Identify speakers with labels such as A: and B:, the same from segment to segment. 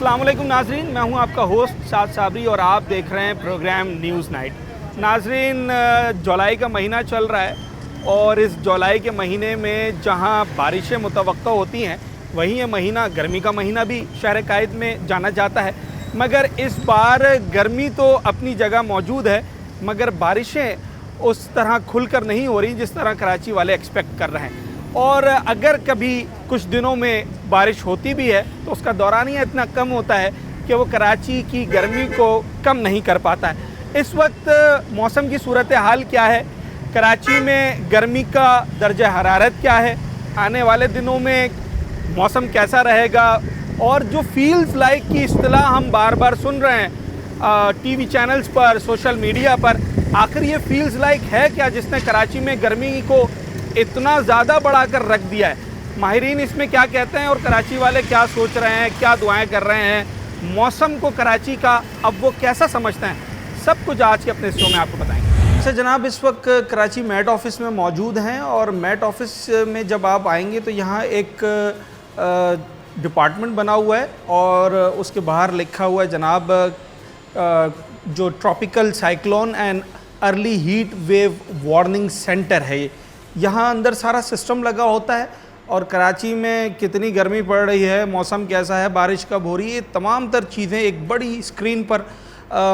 A: अस्सलाम वालेकुम नाजरीन, मैं हूं आपका होस्ट शाद साबरी और आप देख रहे हैं प्रोग्राम न्यूज़ नाइट। नाजरीन, जुलाई का महीना चल रहा है और इस जुलाई के महीने में जहां बारिशें मुतवक्का होती हैं, वहीं ये महीना गर्मी का महीना भी शहर कायद में जाना जाता है। मगर इस बार गर्मी तो अपनी जगह मौजूद है, मगर बारिशें उस तरह खुलकर नहीं हो रही जिस तरह कराची वाले एक्सपेक्ट कर रहे हैं। और अगर कभी कुछ दिनों में बारिश होती भी है तो उसका दौरानिया इतना कम होता है कि वो कराची की गर्मी को कम नहीं कर पाता है। इस वक्त मौसम की सूरत हाल क्या है, कराची में गर्मी का दर्जा हरारत क्या है, आने वाले दिनों में मौसम कैसा रहेगा, और जो फील्स लाइक की इस्तिलाह हम बार बार सुन रहे हैं टीवी चैनल्स पर, सोशल मीडिया पर, आखिर ये फील्स लाइक है क्या जिसने कराची में गर्मी को इतना ज़्यादा बढ़ाकर रख दिया है। माहिरीन इसमें क्या कहते हैं और कराची वाले क्या सोच रहे हैं, क्या दुआएं कर रहे हैं, मौसम को कराची का अब वो कैसा समझते हैं, सब कुछ आज के अपने शो में आपको बताएंगे। अच्छा जनाब, इस वक्त कराची मेट ऑफिस में मौजूद हैं और मेट ऑफिस में जब आप आएंगे तो यहाँ एक डिपार्टमेंट बना हुआ है और उसके बाहर लिखा हुआ है जनाब जो tropical cyclone and early heat wave warning centre है। यहाँ अंदर सारा सिस्टम लगा होता है और कराची में कितनी गर्मी पड़ रही है, मौसम कैसा है, बारिश कब हो रही है, तमाम तर चीज़ें एक बड़ी स्क्रीन पर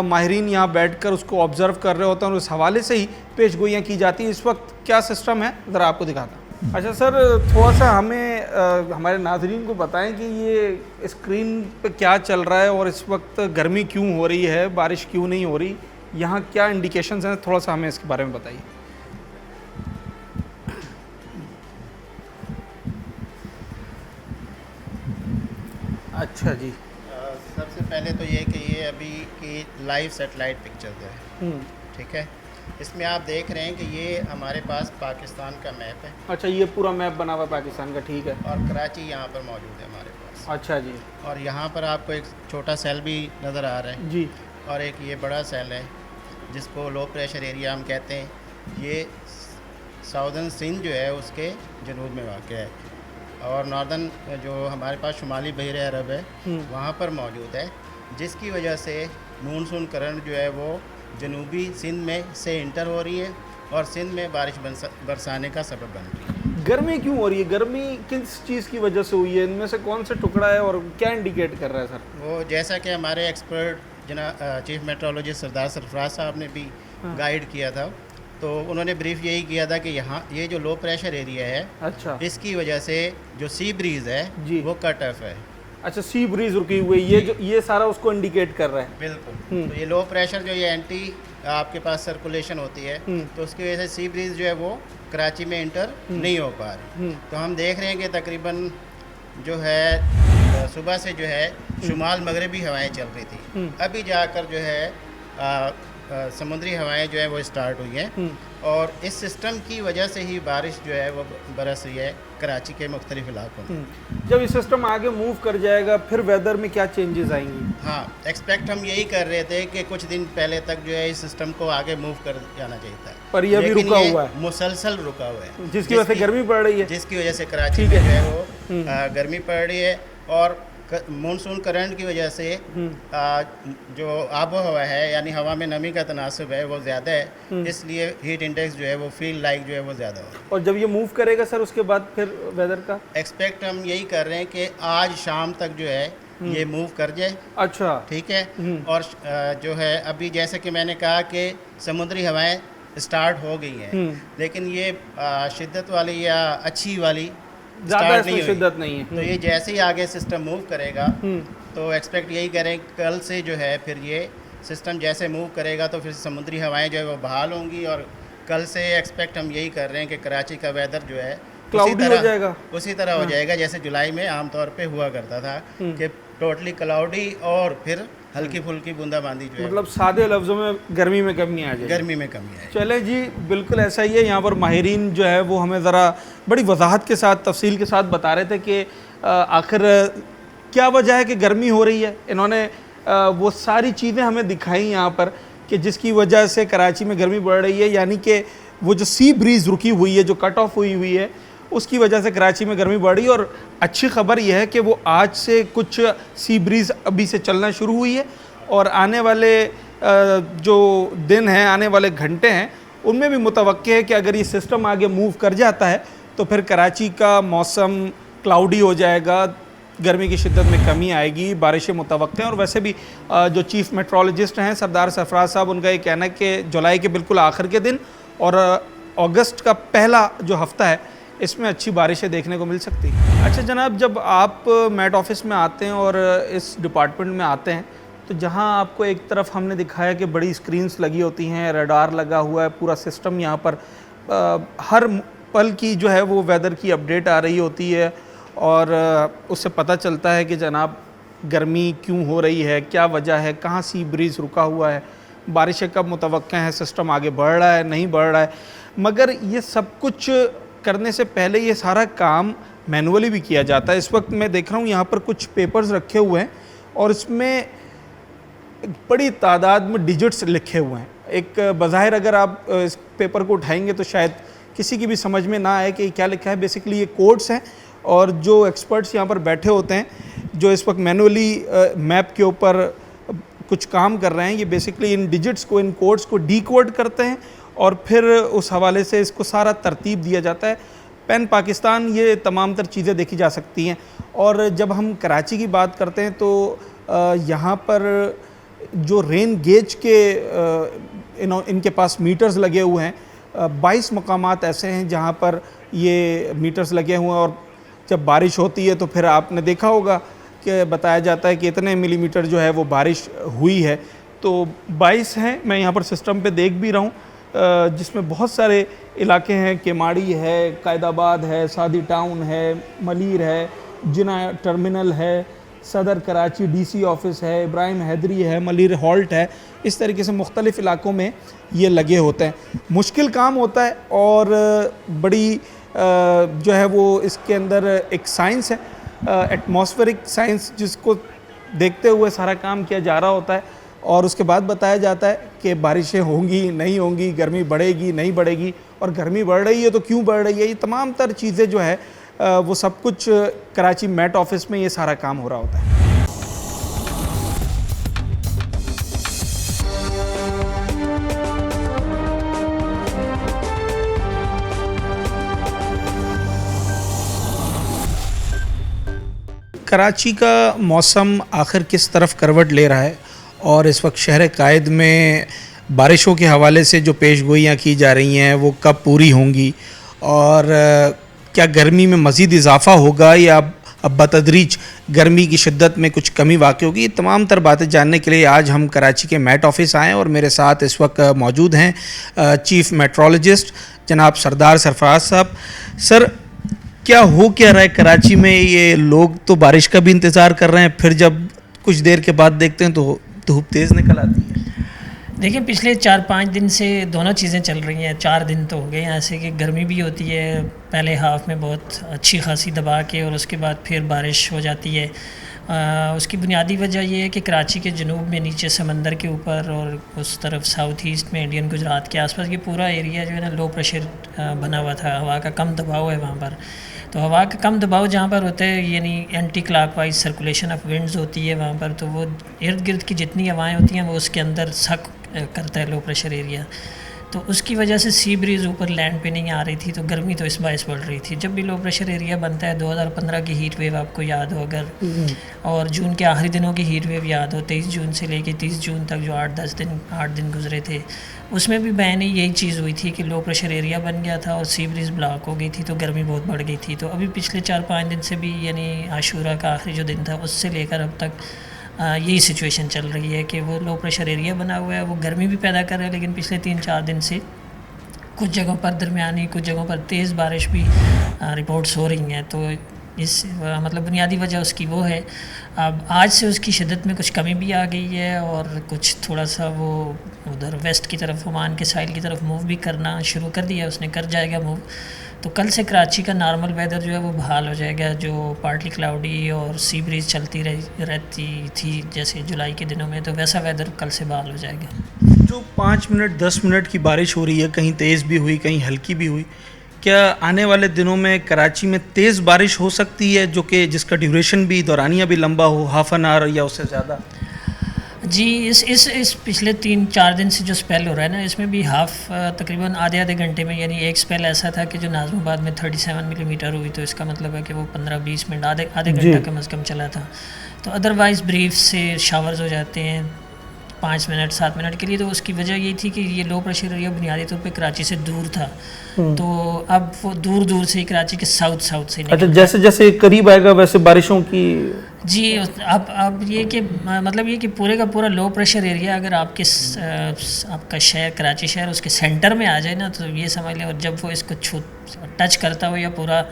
A: माहिरीन यहाँ बैठकर उसको ऑब्ज़र्व कर रहे होते हैं और उस हवाले से ही पेशगोइयाँ की जाती हैं। इस वक्त क्या सिस्टम है ज़रा आपको दिखाता हूँ। अच्छा सर, थोड़ा सा हमें हमारे नाज़रीन को बताएं कि ये स्क्रीन पे क्या चल रहा है और इस वक्त गर्मी क्यों हो रही है, बारिश क्यों नहीं हो रही, यहाँ क्या इंडिकेशंस हैं, थोड़ा सा हमें इसके बारे में बताइए। अच्छा जी,
B: सबसे पहले तो ये कि ये अभी की लाइव सेटेलाइट पिक्चर्स है, ठीक है। इसमें आप देख रहे हैं कि ये हमारे पास पाकिस्तान का मैप है।
A: अच्छा, ये पूरा मैप बना हुआ पाकिस्तान का, ठीक है।
B: और कराची यहाँ पर मौजूद है हमारे पास।
A: अच्छा जी।
B: और यहाँ पर आपको एक छोटा सेल भी नज़र आ रहा है
A: जी।
B: और एक ये बड़ा सेल है जिसको लो प्रेशर एरिया हम कहते हैं। ये साउदर्न सिंध जो है उसके जनूब में वाक़ है और नॉर्दर्न जो हमारे पास शुमाली बहर अरब है वहाँ पर मौजूद है, जिसकी वजह से मानसून करंट जो है वो जनूबी सिंध में से इंटर हो रही है और सिंध में बारिश बरसाने का सबब बन रही है।
A: गर्मी क्यों हो रही है, गर्मी किस चीज़ की वजह से हुई है, इनमें से कौन सा टुकड़ा है और क्या इंडिकेट कर रहा है सर?
B: वो जैसा कि हमारे एक्सपर्ट चीफ मेट्रोलॉजिस्ट सरदार सरफराज साहब ने भी गाइड किया था, तो उन्होंने ब्रीफ यही किया था कि यहाँ ये जो लो प्रेशर एरिया है, अच्छा, इसकी वजह से जो सी ब्रीज है वो कट ऑफ है।
A: अच्छा, सी ब्रीज रुकी हुई, ये सारा उसको इंडिकेट कर रहा है।
B: बिल्कुल। तो ये लो प्रेशर जो ये एंटी आपके पास सर्कुलेशन होती है, तो उसकी वजह से सी ब्रीज जो है वो कराची में इंटर नहीं हो पा रही। तो हम देख रहे हैं कि तकरीबन जो है सुबह से जो है शुमाल मगरबी हवाएं चल रही थी, अभी जाकर जो है समुद्री हवाएं जो है वो स्टार्ट हुई हैं और इस सिस्टम की वजह से ही बारिश जो है वो बरस रही है कराची के मुख्तलिफ इलाकों में।
A: जब ये सिस्टम आगे मूव कर जाएगा फिर वेदर में क्या चेंजेस आएंगी?
B: हाँ, एक्सपेक्ट हम यही कर रहे थे कि कुछ दिन पहले तक जो है इस सिस्टम को आगे मूव कर जाना चाहिए था,
A: पर ये अभी रुका हुआ है,
B: मुसलसल रुका हुआ है,
A: जिसकी वजह से गर्मी पड़ रही है,
B: जिसकी वजह से कराची में जो है वो गर्मी पड़ रही है। और मानसून करंट की वजह से जो आबो हवा है यानी हवा में नमी का तनासब है वो ज़्यादा है, इसलिए हीट इंडेक्स जो है वो फील लाइक जो है वो ज़्यादा हो।
A: और जब ये मूव करेगा सर उसके बाद फिर वेदर का
B: एक्सपेक्ट हम यही कर रहे हैं कि आज शाम तक जो है ये मूव कर जाए।
A: अच्छा,
B: ठीक है। और जो है अभी जैसे कि मैंने कहा कि समुद्री हवाएं स्टार्ट हो गई हैं, लेकिन ये शिद्दत वाली या अच्छी वाली
A: ज़्यादा इसमें शिद्दत नहीं है।
B: तो ये जैसे ही आगे सिस्टम मूव करेगा तो एक्सपेक्ट यही करें कल से जो है फिर ये सिस्टम जैसे मूव करेगा तो फिर समुद्री हवाएं जो है वो बहाल होंगी और कल से एक्सपेक्ट हम यही कर रहे हैं कि कराची का वेदर जो है
A: क्लाउडी हो जाएगा,
B: उसी तरह हो जाएगा जैसे जुलाई में आमतौर पे हुआ करता था कि टोटली क्लाउडी और फिर हल्की फुल्की बूंदाबांदी जो है,
A: मतलब सादे लफ्ज़ों में गर्मी में कमी आ जाए,
B: गर्मी में कमी है।
A: चले जी, बिल्कुल ऐसा ही है। यहाँ पर माहिरीन जो है वो हमें ज़रा बड़ी वजाहत के साथ, तफसील के साथ बता रहे थे कि आखिर क्या वजह है कि गर्मी हो रही है। इन्होंने वो सारी चीज़ें हमें दिखाई यहाँ पर कि जिसकी वजह से कराची में गर्मी बढ़ रही है, यानी कि वो जो सी ब्रीज़ रुकी हुई है, जो कट ऑफ हुई है, उसकी वजह से कराची में गर्मी बढ़ी। और अच्छी खबर यह है कि वो आज से कुछ सी ब्रीज़ अभी से चलना शुरू हुई है और आने वाले जो दिन हैं, आने वाले घंटे हैं, उनमें भी मुतवक्के है कि अगर ये सिस्टम आगे मूव कर जाता है तो फिर कराची का मौसम क्लाउडी हो जाएगा, गर्मी की शिद्दत में कमी आएगी, बारिशें मुतवक्के हैं। और वैसे भी जो चीफ मेट्रोलॉजिस्ट हैं सरदार सरफराज साहब, उनका ये कहना है कि जुलाई के बिल्कुल आखिर के दिन और अगस्त का पहला जो हफ़्ता है इसमें अच्छी बारिशें देखने को मिल सकती हैं। अच्छा जनाब, जब आप मैट ऑफिस में आते हैं और इस डिपार्टमेंट में आते हैं तो जहां आपको एक तरफ हमने दिखाया कि बड़ी स्क्रीन्स लगी होती हैं, रडार लगा हुआ है, पूरा सिस्टम यहाँ पर हर पल की जो है वो वेदर की अपडेट आ रही होती है और उससे पता चलता है कि जनाब गर्मी क्यों हो रही है, क्या वजह है, कहाँ सी ब्रीज़ रुका हुआ है, बारिशें कब मुतवक्के हैं, सिस्टम आगे बढ़ रहा है नहीं बढ़ रहा है। मगर ये सब कुछ करने से पहले ये सारा काम मैनुअली भी किया जाता है। इस वक्त मैं देख रहा हूँ यहाँ पर कुछ पेपर्स रखे हुए हैं और इसमें बड़ी तादाद में डिजिट्स लिखे हुए हैं। एक बज़ाहिर अगर आप इस पेपर को उठाएंगे तो शायद किसी की भी समझ में ना आए कि क्या लिखा है। बेसिकली ये कोड्स हैं और जो एक्सपर्ट्स यहाँ पर बैठे होते हैं, जो इस वक्त मैनुअली मैप के ऊपर कुछ काम कर रहे हैं, ये बेसिकली इन डिजिट्स को, इन कोड्स को डीकोड करते हैं और फिर उस हवाले से इसको सारा तरतीब दिया जाता है। पैन पाकिस्तान ये तमाम तर चीज़ें देखी जा सकती हैं। और जब हम कराची की बात करते हैं तो यहाँ पर जो रेन गेज के इनके पास मीटर्स लगे हुए हैं, 22 मकामात ऐसे हैं जहाँ पर ये मीटर्स लगे हुए हैं। और जब बारिश होती है तो फिर आपने देखा होगा कि बताया जाता है कि इतने मिलीमीटर जो है वो बारिश हुई है। तो 22 हैं, मैं यहाँ पर सिस्टम पे देख भी रहा हूँ, जिसमें बहुत सारे इलाके हैं। केमाड़ी है, कायदाबाद है, सादी टाउन है, मलीर है, जिना टर्मिनल है, सदर कराची डीसी ऑफिस है, इब्राहिम हैदरी है, मलीर हॉल्ट है। इस तरीके से मुख्तलिफ़ इलाकों में ये लगे होते हैं। मुश्किल काम होता है और बड़ी जो है वो इसके अंदर एक साइंस है, एटमॉस्फेरिक साइंस, जिसको देखते हुए सारा काम किया जा रहा होता है। और उसके बाद बताया जाता है कि बारिशें होंगी नहीं होंगी, गर्मी बढ़ेगी नहीं बढ़ेगी, और गर्मी बढ़ रही है तो क्यों बढ़ रही है। ये तमाम तर चीज़ें जो है वो सब कुछ कराची मैट ऑफिस में ये सारा काम हो रहा होता है। कराची का मौसम आखिर किस तरफ करवट ले रहा है और इस वक्त शहर कायद में बारिशों के हवाले से जो पेशगोइयाँ की जा रही हैं वो कब पूरी होंगी और क्या गर्मी में मज़ीद इजाफ़ा होगा या अब बतदरीज गर्मी की शिद्दत में कुछ कमी वाक़ई होगी। ये तमाम तर बातें जानने के लिए आज हम कराची के मैट ऑफिस आए और मेरे साथ इस वक्त मौजूद हैं चीफ मेट्रोलॉजिस्ट जनाब सरदार सरफराज साहब। सर, क्या हो क्या रहा है कराची में? ये लोग तो बारिश का भी इंतज़ार कर रहे हैं, फिर जब कुछ देर के बाद देखते हैं तो धूप तेज़ निकल आती है।
C: देखिए, पिछले 4-5 दिन से दोनों चीज़ें चल रही हैं। 4 दिन तो हो गए हैं ऐसे कि गर्मी भी होती है पहले हाफ में बहुत अच्छी खासी दबा के, और उसके बाद फिर बारिश हो जाती है। उसकी बुनियादी वजह यह है कि कराची के जनूब में नीचे समंदर के ऊपर और उस तरफ साउथ ईस्ट में इंडियन गुजरात के आसपास ये पूरा एरिया जो है ना लो प्रेशर बना हुआ था, हवा का कम दबाव है वहाँ पर। तो हवा का कम दबाव जहाँ पर होता है, यानी anti clockwise circulation of winds होती है वहाँ पर, तो वो इर्द गिर्द की जितनी हवाएं होती हैं वो उसके अंदर सक करता है लो प्रेशर एरिया। तो उसकी वजह से सी ब्रीज़ ऊपर लैंड पे नहीं आ रही थी, तो गर्मी तो इस बायस बढ़ रही थी। जब भी लो प्रेशर एरिया बनता है, 2015 की हीट वेव आपको याद हो अगर, और जून के आखिरी दिनों की हीट वेव याद हो, 23 जून से लेके 30 जून तक जो 8 दिन गुजरे थे, उसमें भी बयानी यही चीज़ हुई थी कि लो प्रेशर एरिया बन गया था और सी ब्रीज़ ब्लॉक हो गई थी, तो गर्मी बहुत बढ़ गई थी। तो अभी पिछले 4-5 दिन से भी, यानी आशूरा का आखिरी जो दिन था उससे लेकर अब तक यही सिचुएशन चल रही है कि वो लो प्रेशर एरिया बना हुआ है, वो गर्मी भी पैदा कर रहा है, लेकिन पिछले 3-4 दिन से कुछ जगहों पर दरमियानी, कुछ जगहों पर तेज़ बारिश भी रिपोर्ट्स हो रही हैं। तो इस मतलब बुनियादी वजह उसकी वो है। अब आज से उसकी शिद्दत में कुछ कमी भी आ गई है और कुछ थोड़ा सा वो उधर वेस्ट की तरफ, ओमान के साइल की तरफ मूव भी करना शुरू कर दिया उसने, कर जाएगा मूव। तो कल से कराची का नॉर्मल वेदर जो है वो बहाल हो जाएगा, जो पार्टली क्लाउडी और सी ब्रीज़ चलती रहती थी जैसे जुलाई के दिनों में, तो वैसा वेदर कल से बहाल हो जाएगा।
A: जो 5 मिनट 10 मिनट की बारिश हो रही है, कहीं तेज़ भी हुई कहीं हल्की भी हुई,
D: क्या आने वाले दिनों में कराची में तेज़ बारिश हो सकती है, जो कि जिसका ड्यूरेशन भी, दौरानिया भी लंबा हो, हाफ एन आवर या उससे ज़्यादा?
C: जी, इस पिछले 3-4 दिन से जो स्पेल हो रहा है ना, इसमें भी तकरीबन आधे घंटे में, यानी एक स्पेल ऐसा था कि जो नाज़िमाबाद में 37 मिलीमीटर हुई, तो इसका मतलब है कि वो 15-20 मिनट आधे घंटा कम अज़ कम चला था। तो अदरवाइज़ ब्रीफ से शावर्स हो जाते हैं 5 मिनट 7 मिनट के लिए। तो उसकी वजह ये थी कि ये लो प्रेशर एरिया बुनियादी तौर पे कराची से दूर था, तो अब वो दूर से ही कराची के साउथ से
A: अच्छा, जैसे जैसे करीब आएगा वैसे बारिशों की।
C: जी, अब ये कि मतलब ये कि पूरे का पूरा लो प्रेशर एरिया अगर आपका शहर कराची शहर उसके सेंटर में आ जाए ना, तो ये समझ लें, और जब वो इसको टच करता हो या पूरा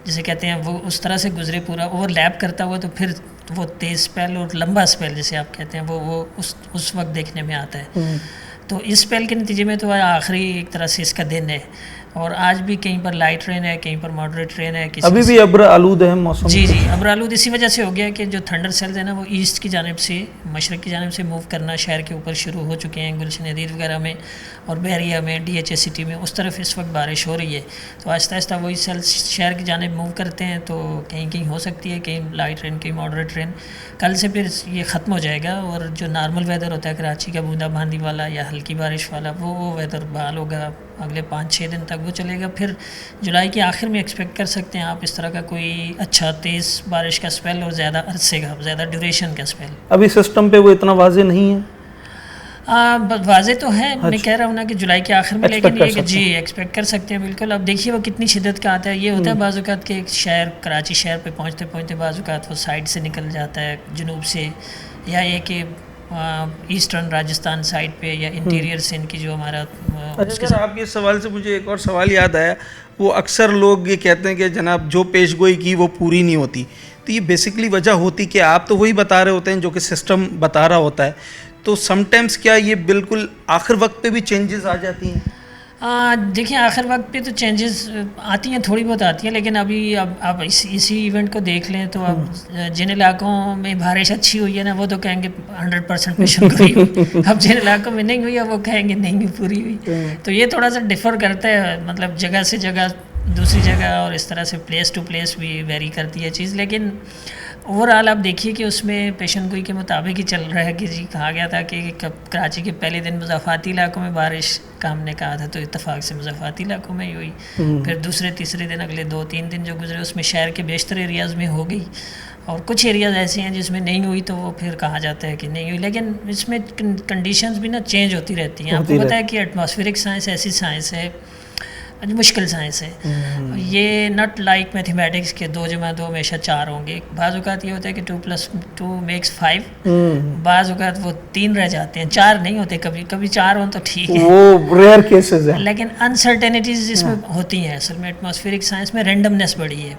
C: जिसे कहते हैं वो उस तरह से गुजरे, पूरा ओवरलैप करता हुआ, तो फिर वो तेज़ स्पेल और लंबा स्पेल जिसे आप कहते हैं वो उस वक्त देखने में आता है। तो इस स्पेल के नतीजे में तो आखिरी एक तरह से इसका दिन है, और आज भी कहीं पर लाइट रेन है, कहीं पर मॉडरेट रेन है,
A: अभी भी अब्र आलूद है मौसम।
C: जी, अब्र आलूद इसी वजह से हो गया कि जो थंडर सेल्स है ना, वो ईस्ट की जानिब से, मशरक़ की जानिब से मूव करना शहर के ऊपर शुरू हो चुके हैं। गुलशन हदीद वगैरह में और बहरिया में, DHA सिटी में, उस तरफ इस वक्त बारिश हो रही है। तो आहिस्ता आहिस्ता वही सेल्स शहर की जानिब मूव करते हैं, तो कहीं हो सकती है कहीं लाइट रेन, कहीं मॉडरेट रेन। कल से फिर ये ख़त्म हो जाएगा, और जो नॉर्मल वेदर होता है कराची का, बूंदाबांदी वाला या हल्की बारिश वाला, वो वेदर बहाल होगा। अगले 5-6 दिन तक वो चलेगा। फिर जुलाई के आखिर में एक्सपेक्ट कर सकते हैं आप इस तरह का कोई अच्छा तेज़ बारिश का स्पेल, और ज़्यादा अरसे का, ज़्यादा ड्यूरेशन का स्पेल।
A: अभी सिस्टम पे वो इतना वाजे नहीं है,
C: वाजे तो है। मैं कह रहा हूँ ना कि जुलाई के आखिर में, लेकिन ये कि जी एक्सपेक्ट कर सकते हैं बिल्कुल। अब देखिए वो कितनी शिद्दत का आता है। ये होता है बाज़-औक़ात के कराची शहर पे पहुँचते बाज़-औक़ात वो साइड से निकल जाता है, जुनूब से, या ये कि ईस्टर्न राजस्थान साइड पे, या इंटीरियर सिंध की जो हमारा
D: अच्छा सर, आपके सवाल से मुझे एक और सवाल याद आया। वो अक्सर लोग ये कहते हैं कि जनाब जो पेशगोई की वो पूरी नहीं होती, तो ये बेसिकली वजह होती कि आप तो वही बता रहे होते हैं जो कि सिस्टम बता रहा होता है, तो समटाइम्स क्या ये बिल्कुल आखिर वक्त पे भी चेंजेस आ जाती हैं?
C: देखिए आखिर वक्त पे तो चेंजेस आती हैं, थोड़ी बहुत आती हैं, लेकिन अभी अब इसी इवेंट को देख लें तो अब जिन इलाकों में बारिश अच्छी हुई है ना, वो तो कहेंगे 100% पेशन हुई। अब जिन इलाकों में नहीं हुई है वो कहेंगे नहीं पूरी हुई। तो ये थोड़ा सा डिफ़र करता है, मतलब जगह से जगह, दूसरी जगह, और इस तरह से प्लेस टू प्लेस भी वेरी करती है चीज़। लेकिन ओवरऑल आप देखिए कि उसमें पेशन गोई के मुताबिक ही चल रहा है कि जी कहा गया था कि कराची के पहले दिन मुज़ाफ़ाती इलाकों में बारिश का हमने कहा था, तो इत्तेफाक से मुज़ाफ़ाती इलाकों में ही हुई। फिर दूसरे तीसरे दिन, अगले 2-3 दिन जो गुजरे, उसमें शहर के बेशतर एरियाज़ में हो गई, और कुछ एरियाज़ ऐसे हैं जिसमें नहीं हुई, तो वो फिर कहा जाता है कि नहीं हुई। लेकिन इसमें कंडीशंस भी ना चेंज होती रहती हैं। आपको पता है कि एटमॉस्फेरिक साइंस ऐसी साइंस है, मुश्किल साइंस है। ये नॉट लाइक मैथमेटिक्स के 2 + 2 हमेशा 4 होंगे। बाज़ औक़ात ये होता है कि 2 + 2 makes 5, बाज़ औक़ात वो 3 रह जाते हैं, 4 नहीं होते। कभी 4 हों तो ठीक है,
A: वो रेयर केसेस है।
C: लेकिन अनसर्टेनिटीज़ इसमें होती हैं। असल में एटमॉस्फेरिक साइंस में रेंडमनेस बड़ी है,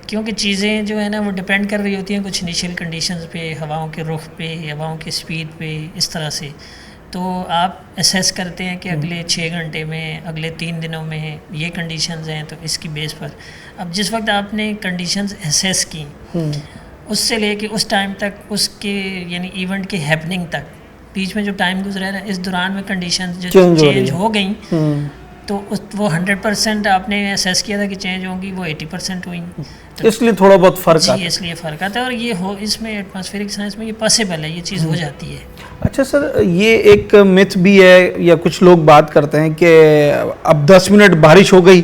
C: क्योंकि चीज़ें जो है ना वो डिपेंड कर रही होती हैं कुछ इनिशियल कंडीशंस पे, हवाओं के रुख पे, हवाओं की स्पीड पे, इस तरह से। तो आप असेस करते हैं कि अगले 6 घंटे में, अगले 3 दिनों में ये कंडीशंस हैं, तो इसकी बेस पर अब जिस वक्त आपने कंडीशंस असेस की, उससे लेके उस टाइम तक, उसके यानी इवेंट के हैपनिंग तक, बीच में जो टाइम गुजरा है ना, इस दौरान में कंडीशंस जो चेंज हो गई, तो वो 100% आपने असेस किया था कि चेंज होंगी, वो 80% हुई।
A: तो इसलिए थोड़ा बहुत फ़र्क आता है।
C: इसलिए फ़र्क आता है, और ये इसमें एटमॉस्फेरिक साइंस में ये पॉसिबल है, ये चीज़ हो जाती है।
A: अच्छा सर, ये एक मिथ भी है, या कुछ लोग बात करते हैं कि अब 10 मिनट बारिश हो गई,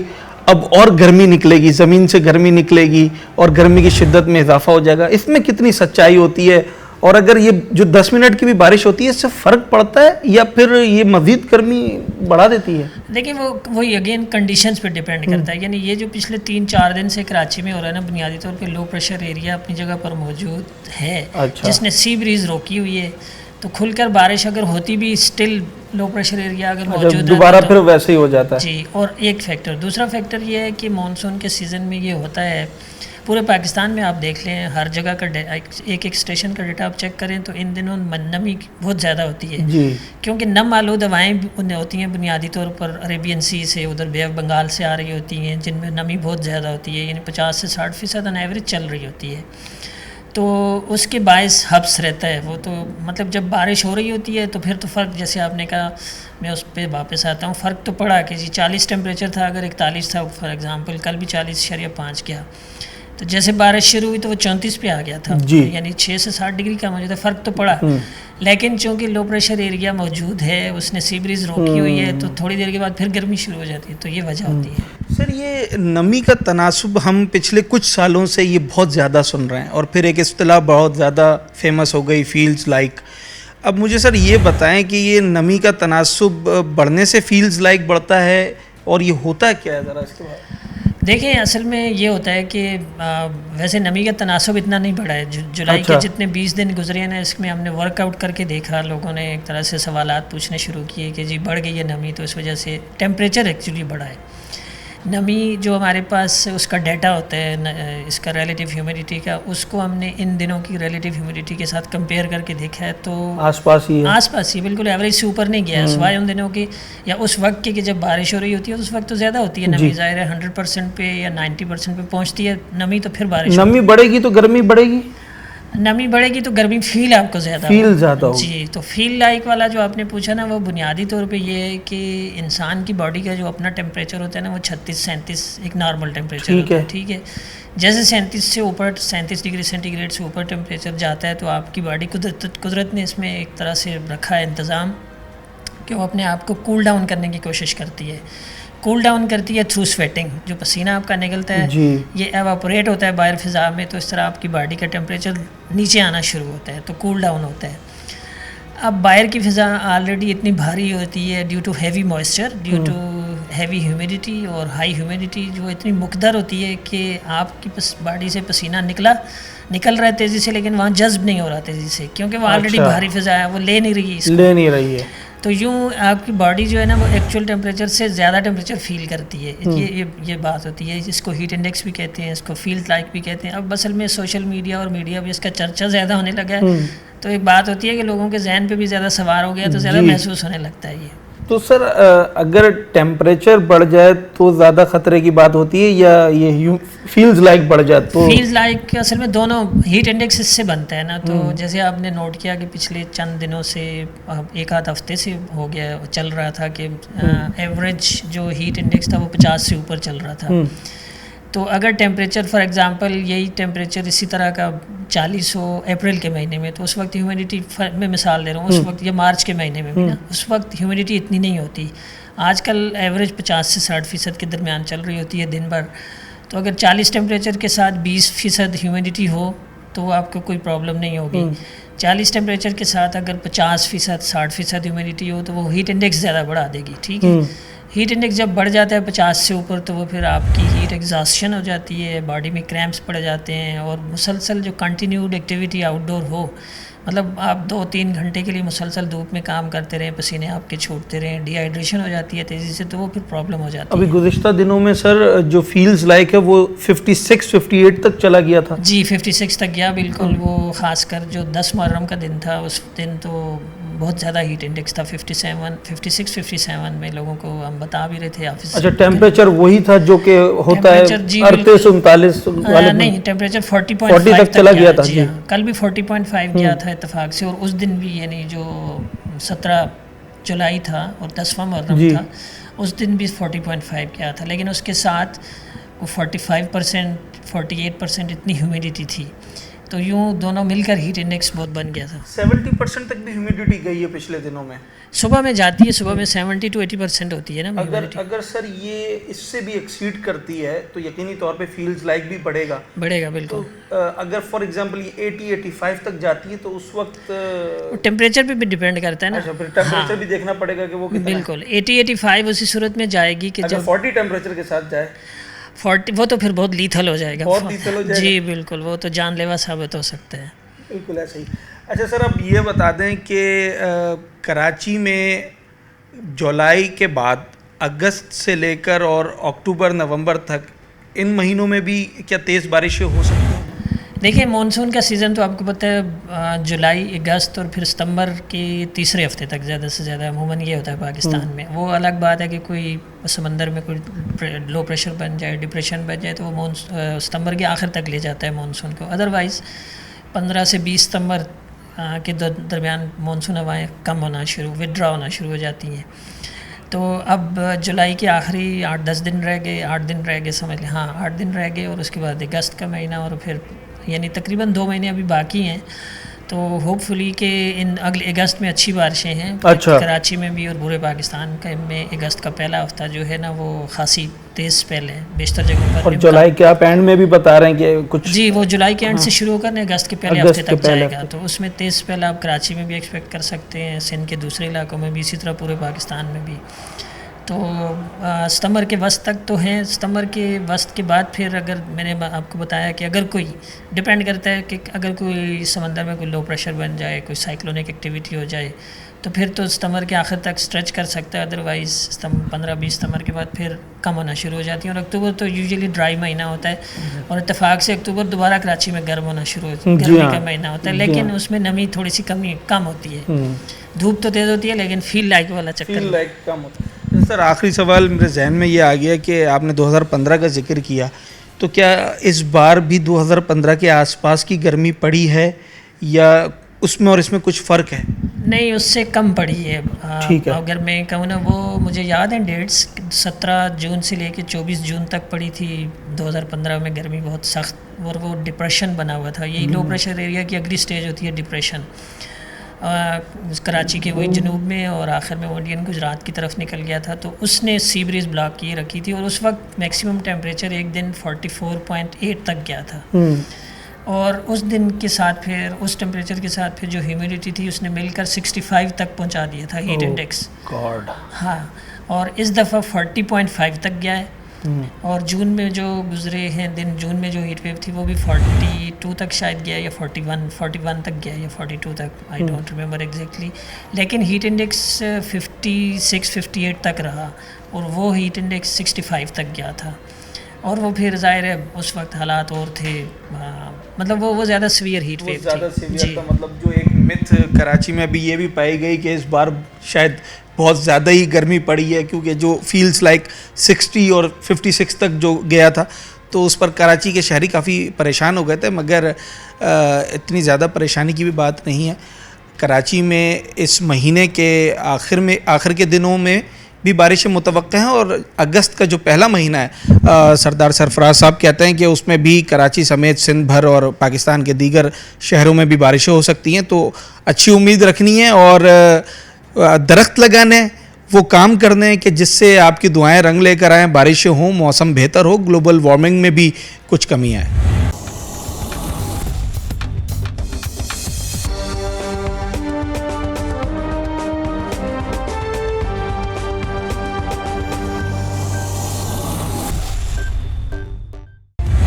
A: अब और गर्मी निकलेगी, ज़मीन से गर्मी निकलेगी और गर्मी की शिद्दत में इजाफा हो जाएगा। इसमें कितनी सच्चाई होती है, और अगर ये जो 10 मिनट की भी बारिश होती है, इससे फ़र्क पड़ता है या फिर ये मज़ीद गर्मी बढ़ा देती है?
C: देखिए वही अगेन कंडीशंस पे डिपेंड करता है। यानी ये जो पिछले 3-4 दिन से कराची में हो रहा है ना, बुनियादी तौर पे लो प्रेशर एरिया अपनी जगह पर मौजूद है।
A: अच्छा।
C: जिसने सी ब्रीज रोकी हुई है, तो खुलकर बारिश अगर होती भी, स्टिल लो प्रेशर एरिया अगर मौजूद है,
A: दोबारा फिर वैसे ही हो जाता है।
C: जी, और एक फैक्टर, दूसरा फैक्टर ये है कि मानसून के सीज़न में ये होता है, पूरे पाकिस्तान में आप देख लें, हर जगह का एक स्टेशन का डेटा आप चेक करें, तो इन दिनों नमी बहुत ज़्यादा होती है
A: जी।
C: क्योंकि नम आलूद हवाएँ होती हैं बुनियादी तौर पर अरेबियन सी से, उधर बे ऑफ बंगाल से आ रही होती हैं, जिनमें नमी बहुत ज़्यादा होती है, यानी 50 से 60% ऑन एवरेज चल रही होती है। तो उसके बायस हब्स रहता है वो। तो मतलब जब बारिश हो रही होती है तो फिर तो फ़र्क, जैसे आपने कहा, मैं उस पर वापस आता हूँ, फ़र्क तो पड़ा कि जी 40 टेम्परेचर था, अगर 41 था फॉर एग्ज़ाम्पल, कल भी 40.5 गया, तो जैसे बारिश शुरू हुई तो वो 34 पे आ गया था, यानी 6 से 7 डिग्री का मौजूद है, फ़र्क तो पड़ा। लेकिन चूंकि लो प्रेशर एरिया मौजूद है, उसने सी ब्रीज रोकी हुई है, तो थोड़ी देर के बाद फिर गर्मी शुरू हो जाती है, तो ये वजह होती है।
D: सर, ये नमी का तनासुब हम पिछले कुछ सालों से ये बहुत ज़्यादा सुन रहे हैं, और फिर एक इस्तिलाह बहुत ज़्यादा फेमस हो गई, फील्स लाइक। अब मुझे सर ये बताएं कि ये नमी का तनासुब बढ़ने से फील्स लाइक बढ़ता है, और ये होता क्या है, ज़रा इसके बारे में।
C: देखिए, असल में ये होता है कि वैसे नमी का तनासुब इतना नहीं बढ़ा है। जुलाई के जितने 20 दिन गुजरे हैं ना, इसमें हमने वर्कआउट करके देखा, लोगों ने एक तरह से सवालात पूछने शुरू किए कि जी बढ़ गई है नमी, तो इस वजह से टेम्परेचर एक्चुअली बढ़ा है। नमी जो हमारे पास उसका डाटा होता है, इसका रिलेटिव ह्यूमिडिटी का, उसको हमने इन दिनों की रिलेटिव ह्यूमिडिटी के साथ कंपेयर करके देखा है, तो
D: आसपास ही है,
C: बिल्कुल एवरेज से ऊपर नहीं गया है, सिवाय उन दिनों की या उस वक्त की कि जब बारिश हो रही होती है, तो उस वक्त तो ज़्यादा होती है नमी, ज़ाहिर है 100% पे या 90% पे पहुँचती है नमी, तो फिर बारिश
D: नमी बढ़ेगी तो गर्मी बढ़ेगी,
C: नमी बढ़ेगी तो गर्मी फील आपको ज़्यादा
D: होगी।
C: जी, तो फील लाइक वाला जो आपने पूछा ना, वो बुनियादी तौर पे ये है कि इंसान की बॉडी का जो अपना टेम्परेचर होता है ना, वो 36-37 एक नॉर्मल टेम्परेचर होता है, ठीक है। जैसे 37 से ऊपर, 37 डिग्री सेंटीग्रेड से ऊपर टेम्परेचर जाता है, तो आपकी बॉडी कुदरत ने इसमें एक तरह से रखा है इंतज़ाम कि वो अपने आप को कूल डाउन करने की कोशिश करती है। कूल डाउन करती है थ्रू स्वेटिंग, जो पसीना आपका निकलता है ये एवापोरेट होता है बाहर फिज़ा में, तो इस तरह आपकी बॉडी का टेम्परेचर नीचे आना शुरू होता है, तो कूल डाउन होता है। अब बाहर की फ़िज़ा ऑलरेडी इतनी भारी होती है due to heavy moisture, due to heavy humidity और हाई ह्यूमिडिटी, जो इतनी मुकद्दर होती है कि आपकी बॉडी से पसीना निकल रहा है तेज़ी से, लेकिन वहाँ जज्ब नहीं हो रहा तेज़ी से, क्योंकि वो ऑलरेडी भारी फ़िज़ा है, वो ले नहीं रही है। तो यूँ आपकी बॉडी जो है ना, वो एक्चुअल टेम्परेचर से ज़्यादा टेम्परेचर फील करती है। ये बात होती है, इसको हीट इंडेक्स भी कहते हैं, इसको फील्ड लाइक भी कहते हैं। अब असल में सोशल मीडिया और मीडिया भी इसका चर्चा ज़्यादा होने लगा है, तो एक बात होती है कि लोगों के जहन पे भी ज़्यादा सवार हो गया, तो ज़्यादा महसूस होने लगता है ये।
D: तो सर, अगर टेम्परेचर बढ़ जाए तो ज़्यादा खतरे की बात होती है, या ये फील्स लाइक बढ़ जाए तो?
C: फील्स लाइक असल में दोनों, हीट इंडेक्स इससे बनता है ना, तो जैसे आपने नोट किया कि पिछले चंद दिनों से, एक आध हफ्ते से हो गया, चल रहा था कि एवरेज जो हीट इंडेक्स था वो 50 से ऊपर चल रहा था। तो अगर टेम्परेचर फॉर एग्जांपल यही टेम्परेचर इसी तरह का 40 हो अप्रैल के महीने में, तो उस वक्त ह्यूमिडिटी, मैं मिसाल दे रहा हूँ, उस वक्त, या मार्च के महीने में भी ना, उस वक्त ह्यूमिडिटी इतनी नहीं होती। आजकल एवरेज 50 से 60% के दरमियान चल रही होती है दिन भर। तो अगर 40 टेम्परेचर के साथ 20% ह्यूमिडिटी हो तो आपको कोई प्रॉब्लम नहीं होगी। 40 टेम्परेचर के साथ अगर 50%, 60% ह्यूमिडिटी हो, तो वो हीट इंडेक्स ज़्यादा बढ़ा देगी, ठीक है। हीट इंडेक्स जब बढ़ जाता है 50 से ऊपर, तो वो फिर आपकी हीट एग्जॉस्शन हो जाती है, बॉडी में क्रैम्प्स पड़ जाते हैं, और मुसलसल जो कंटिन्यूड एक्टिविटी आउटडोर हो, मतलब आप 2-3 घंटे के लिए मुसलसल धूप में काम करते रहें, पसीने आपके छूटते रहें, डिहाइड्रेशन हो जाती है तेज़ी से, तो वो फिर प्रॉब्लम हो जाती है।
D: अभी गुज़िश्ता दिनों में सर जो फील्स लाइक है वो 56-58 तक चला गया था।
C: जी, 56 तक गया, बिल्कुल। वो ख़ासकर जो 10 मुहर्रम का दिन था, उस दिन तो बहुत ज़्यादा हीट इंडेक्स था, 56-57 में लोगों को हम बता भी रहे थे ऑफिस।
D: अच्छा, टेम्परेचर वही था जो कि होता है 38-39 वाले?
C: नहीं, टेम्परेचर 40.5
D: तक चला गया था जी।
C: कल भी 40.5 गया था इत्तेफाक से, और उस दिन भी, यानी जो 17 जुलाई था और 10वां मुहर्रम था, उस दिन भी 40.5 गया था, लेकिन उसके साथ वो 45%, 48% इतनी ह्यूमिडिटी थी, तो यूँ दोनों मिलकर हीट इंडेक्स बहुत बन गया था।
D: 70% तक भी ह्यूमिडिटी गई है पिछले दिनों में?
C: सुबह में जाती है, सुबह में 70 to 80% होती है ना।
D: अगर सर ये इससे भी एक्सीड करती है तो यकीनी तौर पे फील्स लाइक भी बढ़ेगा बिल्कुल। तो अगर फॉर एग्जांपल ये 80-85 तक जाती है, तो उस वक्त
C: टेम्परेचर पे भी डिपेंड करता है ना।
D: अच्छा, फिर टेम्परेचर भी देखना पड़ेगा कि वो कितना।
C: बिल्कुल, 80-85 उसी सूरत में जाएगी कि जब
D: 40 टेम्परेचर के साथ जाए,
C: 40, वो तो फिर बहुत लीथल हो जाएगा।
D: बहुत लीथल हो जाएगा
C: जी बिल्कुल, वो तो जानलेवा साबित हो सकता है।
D: बिल्कुल ऐसे ही। अच्छा सर, अब ये बता दें कि कराची में जुलाई के बाद अगस्त से लेकर और अक्टूबर नवंबर तक, इन महीनों में भी क्या तेज़ बारिशें हो सकती हैं?
C: देखिए, मानसून का सीज़न तो आपको पता है जुलाई, अगस्त और फिर सितंबर के तीसरे हफ्ते तक ज़्यादा से ज़्यादा अमूमन ये होता है पाकिस्तान में। वो अलग बात है कि कोई समंदर में कोई लो प्रेशर बन जाए, डिप्रेशन बन जाए, तो वो सितंबर के आखिर तक ले जाता है मानसून को। अदरवाइज़ 15 से 20 सितंबर के दरमियान मानसून हवाएं कम होना विड्रॉ होना शुरू हो जाती हैं। तो अब जुलाई के आखिरी 8-10 दिन रह गए, 8 दिन रह गए समझ लें, हाँ 8 दिन रह गए, और उसके बाद अगस्त का महीना, और फिर यानी तकरीबन 2 महीने अभी बाकी हैं। तो होपफुली कि इन अगले अगस्त में अच्छी बारिशें हैं।
A: अच्छा।
C: कराची में भी और पूरे पाकिस्तान का में अगस्त का पहला हफ्ता जो है ना वो खासी तेज़ स्पेल है बेशतर जगहों पर।
A: और जुलाई के आप एंड में भी बता रहे हैं कि कुछ,
C: जी वो जुलाई के एंड से शुरू होकर अगस्त के पहले
A: अगस्त
C: हफ्ते
A: के
C: तक
A: पहले
C: जाएगा। तो उसमें तेज़ स्पेल आप कराची में भी एक्सपेक्ट कर सकते हैं, सिंध के दूसरे इलाकों में भी, इसी तरह पूरे पाकिस्तान में भी। तो सितंबर के वस्त तक तो हैं। सितंबर के वस्त के बाद फिर अगर मैंने आपको बताया कि अगर कोई डिपेंड करता है कि अगर कोई समंदर में कोई लो प्रेशर बन जाए, कोई साइक्लोनिक एक्टिविटी हो जाए, तो फिर तो सितंबर के आखिर तक स्ट्रेच कर सकता है। अदरवाइज़ 15-20 सितंबर के बाद फिर कम होना शुरू हो जाती है। और अक्टूबर तो यूजुअली ड्राई महीना होता है, और इत्तेफाक से अक्टूबर दोबारा कराची में गर्म होना शुरू हो, गर्मी का महीना होता है, लेकिन उसमें नमी थोड़ी सी कम होती है। धूप तो तेज़ होती है लेकिन फील लाइक वाला चक्कर
A: कम होता है।
D: सर आखिरी सवाल मेरे जहन में ये आ गया कि आपने 2015 का जिक्र किया, तो क्या इस बार भी 2015 के आसपास की गर्मी पड़ी है या उसमें और इसमें कुछ फ़र्क है?
C: नहीं, उससे कम पड़ी है।
A: ठीक है।
C: अगर मैं कहूँ ना, वो मुझे याद है डेट्स, 17 जून से लेके 24 जून तक पड़ी थी 2015 में गर्मी बहुत सख्त, और वो डिप्रेशन बना हुआ था। यही लो प्रेशर एरिया की अगली स्टेज होती है डिप्रेशन। कराची के वही जनूब में, और आखिर में वो इंडियन गुजरात की तरफ निकल गया था, तो उसने सी ब्रीज ब्लॉक किए रखी थी, और उस वक्त मैक्सिमम टेम्परेचर एक दिन 44.8 तक गया था। और उस दिन के साथ फिर उस टेम्परेचर के साथ फिर जो ह्यूमिडिटी थी उसने मिलकर 65 तक पहुंचा दिया था हीट इंडेक्स।
A: गॉड।
C: हाँ, और इस दफ़ा 40.5 तक गया है। और जून में जो गुजरे हैं दिन, जून में जो हीट वेव थी वो भी 42 तक शायद गया, या 41 तक गया, या 42 तक, आई डोंट रिमेंबर एग्जैक्टली। लेकिन हीट इंडेक्स 56-58 तक रहा, और वो हीट इंडेक्स 65 तक गया था। और वो फिर ज़ाहिर है उस वक्त हालात और थे, मतलब वो ज़्यादा सीवियर हीट वेव
D: ज़्यादा
C: थी।
D: सीवियर था। मतलब जो एक मिथ कराची में भी ये भी पाई गई कि इस बार शायद बहुत ज़्यादा ही गर्मी पड़ी है, क्योंकि जो फील्स लाइक 60 और 56 तक जो गया था, तो उस पर कराची के शहरी काफ़ी परेशान हो गए थे। मगर इतनी ज़्यादा परेशानी की भी बात नहीं है। कराची में इस महीने के आखिर के दिनों में भी बारिशें मुतवक्का हैं, और अगस्त का जो पहला महीना है, सरदार सरफराज साहब कहते हैं कि उसमें भी कराची समेत सिंध भर और पाकिस्तान के दीगर शहरों में भी बारिशें हो सकती हैं। तो अच्छी उम्मीद रखनी है और दरख्त लगाने, वो काम करने हैं कि जिससे आपकी दुआएं रंग लेकर आएँ, बारिशें हों, मौसम बेहतर हो, ग्लोबल वार्मिंग में भी कुछ कमी आए।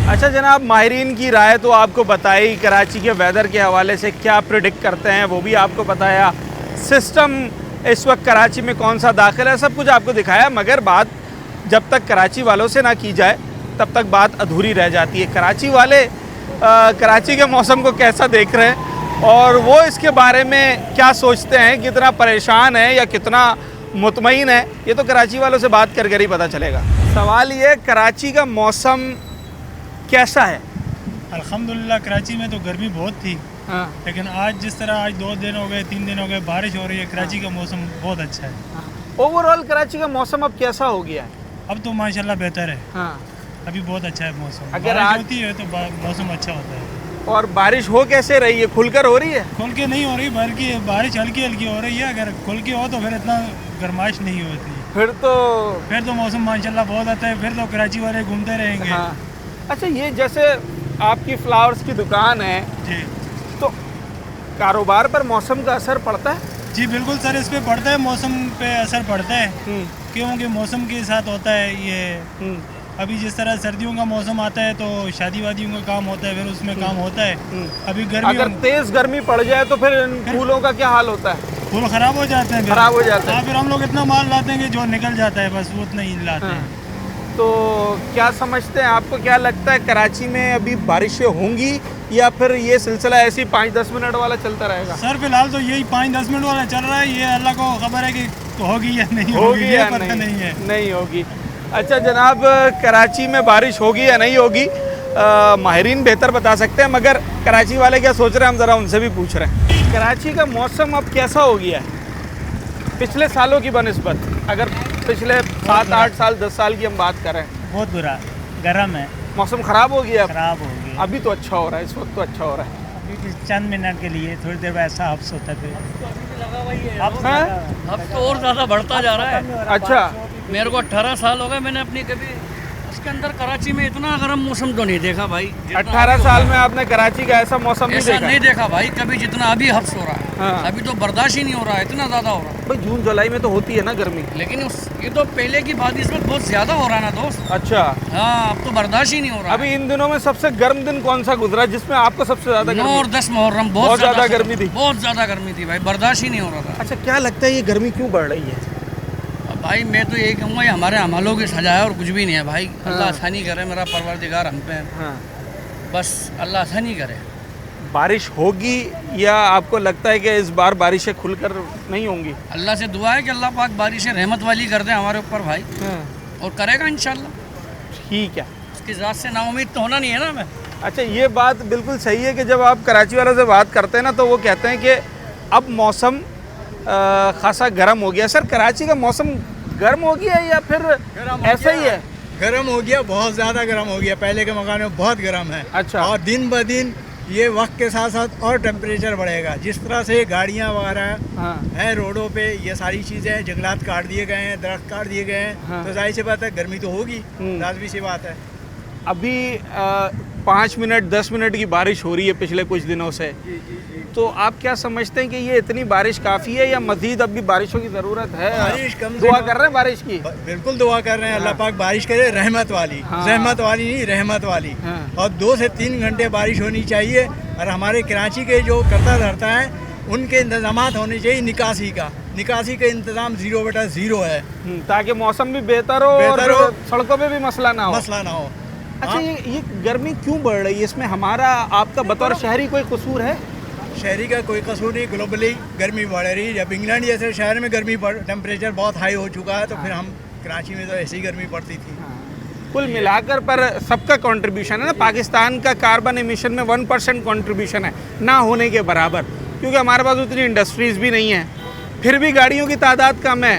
A: अच्छा जनाब, माहिरीन की राय तो आपको बताई, कराची के वेदर के हवाले से क्या प्रिडिक्ट करते हैं वो भी आपको बताया, सिस्टम इस वक्त कराची में कौन सा दाखिल है, सब कुछ आपको दिखाया। मगर बात जब तक कराची वालों से ना की जाए तब तक बात अधूरी रह जाती है। कराची वाले कराची के मौसम को कैसा देख रहे हैं और वो इसके बारे में क्या सोचते हैं, कितना परेशान है या कितना मुतमईन है, ये तो कराची वालों से बात कर ही पता चलेगा। सवाल ये, कराची का मौसम कैसा है?
E: अल्हम्दुलिल्लाह कराची में तो गर्मी बहुत थी, लेकिन आज जिस तरह आज 2 दिन हो गए 3 दिन हो गए बारिश हो रही है, कराची का मौसम बहुत अच्छा है।
A: ओवरऑल कराची का मौसम अब कैसा हो गया है?
E: अब तो माशाल्लाह बेहतर है।
A: हाँ।
E: अभी बहुत अच्छा है मौसम।
A: अगर
E: बारिश
A: आज
E: होती है तो मौसम अच्छा होता है।
A: और बारिश हो कैसे रही है? खुलकर हो रही है?
E: खुल के नहीं हो रही, बल्कि बारिश हल्की हल्की हो रही है। अगर खुल के हो तो फिर इतना गर्माइश नहीं होती।
A: फिर तो
E: मौसम माशाल्लाह बहुत आता है, फिर तो कराची वाले घूमते रहेंगे।
A: हाँ। अच्छा, ये जैसे आपकी फ्लावर्स की दुकान है
E: जी,
A: तो कारोबार पर मौसम का असर पड़ता है?
E: जी बिल्कुल सर, इस पे पड़ता है, मौसम पे असर पड़ता है, क्योंकि मौसम के साथ होता है ये। अभी जिस तरह सर्दियों का मौसम आता है तो शादी वादियों का काम होता है, फिर उसमें काम होता है। अभी गर्मी,
A: अगर तेज गर्मी पड़ जाए तो फिर फूलों का क्या हाल होता है?
E: फूल खराब हो जाते हैं,
A: खराब हो जाते हैं।
E: फिर हम लोग इतना माल लाते हैं कि जो निकल जाता है, बस वो उतना ही लाते हैं।
A: तो क्या समझते हैं, आपको क्या लगता है कराची में अभी बारिशें होंगी या फिर ये सिलसिला ऐसे ही 5-10 मिनट वाला चलता रहेगा?
E: सर फिलहाल तो यही 5-10 मिनट वाला चल रहा है, ये अल्लाह को खबर है कि होगी या नहीं होगी, ये पता नहीं है।
A: नहीं होगी। अच्छा जनाब, कराची में बारिश होगी या नहीं होगी, माहिरीन बेहतर बता सकते हैं, मगर कराची वाले क्या सोच रहे हैं हम ज़रा उनसे भी पूछ रहे हैं। कराची का मौसम अब कैसा हो गया है पिछले सालों की बनिस्बत? अगर पिछले 7-8 साल 10 साल की हम बात करें,
E: बहुत बुरा, गर्म है,
A: मौसम ख़राब हो गया।
E: खराब हो गई।
A: अभी तो अच्छा हो रहा है, इस वक्त तो अच्छा हो रहा है।
E: अभी चंद मिनट के लिए थोड़ी देर बाद ऐसा हफ्स होता है।
A: हैं?
F: अब तो और ज़्यादा बढ़ता जा रहा है।
A: अच्छा,
F: मेरे को 18 साल हो गए, मैंने अपनी कभी उसके अंदर कराची में इतना गर्म मौसम तो नहीं देखा भाई।
A: 18 साल में आपने कराची का ऐसा मौसम नहीं
F: ऐसा
A: देखा?
F: नहीं देखा भाई कभी, जितना अभी हफ्स हो रहा है।
A: हाँ।
F: अभी तो बर्दाश्त ही नहीं हो रहा है, इतना ज़्यादा हो रहा है।
A: भाई जून जुलाई में तो होती है ना गर्मी।
F: लेकिन ये तो पहले की बात, इस वक्त बहुत ज़्यादा हो रहा है ना दोस्त।
A: अच्छा,
F: हाँ, अब तो बर्दाश्त ही नहीं हो रहा।
A: अभी इन दिनों में सबसे गर्म दिन कौन सा गुजरा जिसमें आपको सबसे ज्यादा
F: 9
A: गर्मी?
F: और 10 मुहर्रम
A: बहुत ज़्यादा गर्मी थी।
F: बहुत ज़्यादा गर्मी थी भाई, बर्दाश्त ही नहीं हो रहा था।
A: अच्छा, क्या लगता है ये गर्मी क्यों बढ़ रही है?
F: अब भाई मैं तो यही कहूँगा, ये हमारे अमलों की सजा है और कुछ भी नहीं है भाई। अल्लाह आसानी करे, मेरा परवरदिगार हम पे है।
A: हाँ।
F: बस अल्लाह आसानी करे।
A: बारिश होगी या आपको लगता है कि इस बार बारिशें खुलकर नहीं होंगी?
F: अल्लाह से दुआ है कि अल्लाह पाक बारिशें रहमत वाली कर दे हमारे ऊपर भाई, और करेगा इंशाल्लाह।
A: ठीक है।
F: उसकी ज़ात से नाउम्मीद तो होना नहीं है ना मैं।
A: अच्छा, ये बात बिल्कुल सही है कि जब आप कराची वालों से बात करते हैं ना, तो वो कहते हैं कि अब मौसम खासा गर्म हो गया। सर, कराची का मौसम गर्म हो गया या फिर ऐसा ही है?
G: गर्म हो गया, बहुत ज़्यादा गर्म हो गया। पहले के मकान में बहुत गर्म है।
A: अच्छा।
G: और दिन ब दिन ये वक्त के साथ साथ और टेम्परेचर बढ़ेगा। जिस तरह से गाड़ियाँ वगैरह
A: हाँ।
G: हैं रोडों पे, ये सारी चीज़ें, जंगलात काट दिए गए हैं, दरख्त काट दिए गए हैं,
A: हाँ।
G: तो जाहिर सी बात है गर्मी तो होगी, लाजमी सी बात है।
A: अभी 5 मिनट 10 मिनट की बारिश हो रही है पिछले कुछ दिनों से, तो आप क्या समझते हैं कि ये इतनी बारिश काफ़ी है या मज़ीद अब भी बारिशों की ज़रूरत है?
G: बारिश कम से
A: दुआ
G: कम-
A: कर रहे हैं बारिश की?
G: बिल्कुल दुआ कर रहे हैं, अल्लाह पाक बारिश करे, रहमत वाली।
A: हाँ।
G: रहमत वाली नहीं, रहमत वाली।
A: हाँ।
G: और 2 से 3 घंटे बारिश होनी चाहिए। और हमारे कराची के जो करता धरता है, उनके इंतजाम होने चाहिए निकासी का। निकासी का इंतज़ाम 0/0 है,
A: ताकि मौसम भी बेहतर हो
G: बेहतर
A: और
G: हो।
A: सड़कों पे भी मसला ना हो।
G: मसला ना हो।
A: अच्छा,
G: हाँ।
A: ये गर्मी क्यों बढ़ रही है? इसमें हमारा आपका बतौर शहरी कोई कसूर है?
G: शहरी का कोई कसूर नहीं, ग्लोबली गर्मी बढ़ रही है। जब इंग्लैंड जैसे शहर में गर्मी टेम्परेचर बहुत हाई हो चुका है, तो फिर हम कराची में तो ऐसी गर्मी पड़ती थी।
A: कुल मिलाकर पर सबका कंट्रीब्यूशन है ना। पाकिस्तान का कार्बन एमिशन में 1% कंट्रीब्यूशन है, ना होने के बराबर, क्योंकि हमारे पास उतनी इंडस्ट्रीज़ भी नहीं है, फिर भी गाड़ियों की तादाद कम है।